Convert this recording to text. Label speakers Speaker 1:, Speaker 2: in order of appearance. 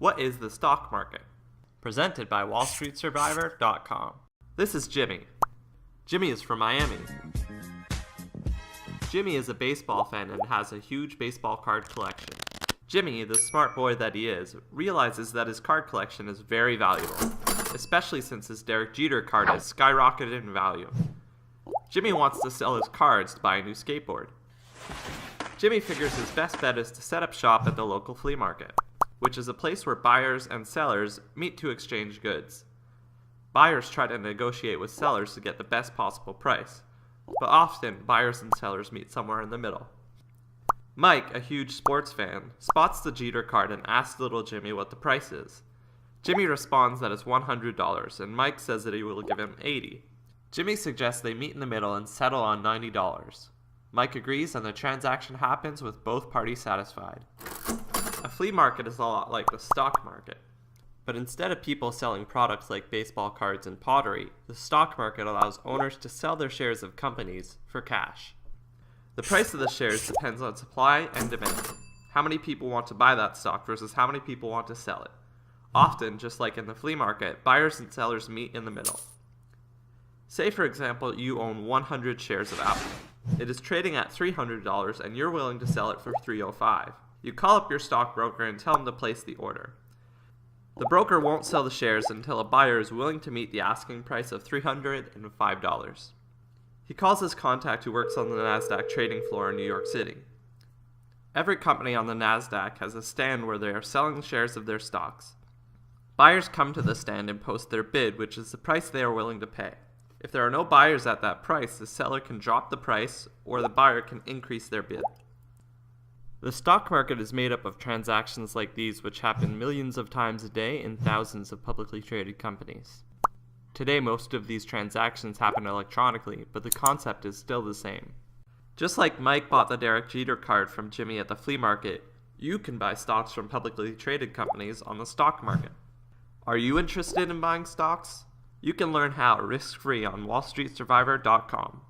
Speaker 1: What is the stock market? Presented by WallStreetSurvivor.com. This is Jimmy. Jimmy is from Miami. Jimmy is a baseball fan and has a huge baseball card collection. Jimmy, the smart boy that he is, realizes that his card collection is very valuable, especially since his Derek Jeter card has skyrocketed in value. Jimmy wants to sell his cards to buy a new skateboard. Jimmy figures his best bet is to set up shop at the local flea market, which is a place where buyers and sellers meet to exchange goods. Buyers try to negotiate with sellers to get the best possible price, but often buyers and sellers meet somewhere in the middle. Mike, a huge sports fan, spots the Jeter card and asks little Jimmy what the price is. Jimmy responds that it's $100, and Mike says that he will give him $80. Jimmy suggests they meet in the middle and settle on $90. Mike agrees, and the transaction happens with both parties satisfied. A flea market is a lot like the stock market, but instead of people selling products like baseball cards and pottery, the stock market allows owners to sell their shares of companies for cash. The price of the shares depends on supply and demand. How many people want to buy that stock versus how many people want to sell it. Often, just like in the flea market, buyers and sellers meet in the middle. Say, for example, you own 100 shares of Apple. It is trading at $300 and you're willing to sell it for $305. You call up your stockbroker and tell him to place the order. The broker won't sell the shares until a buyer is willing to meet the asking price of $305. He calls his contact who works on the NASDAQ trading floor in New York City. Every company on the NASDAQ has a stand where they are selling shares of their stocks. Buyers come to the stand and post their bid, which is the price they are willing to pay. If there are no buyers at that price, the seller can drop the price or the buyer can increase their bid. The stock market is made up of transactions like these which happen millions of times a day in thousands of publicly traded companies. Today, most of these transactions happen electronically, but the concept is still the same. Just like Mike bought the Derek Jeter card from Jimmy at the flea market, you can buy stocks from publicly traded companies on the stock market. Are you interested in buying stocks? You can learn how risk-free on WallStreetSurvivor.com.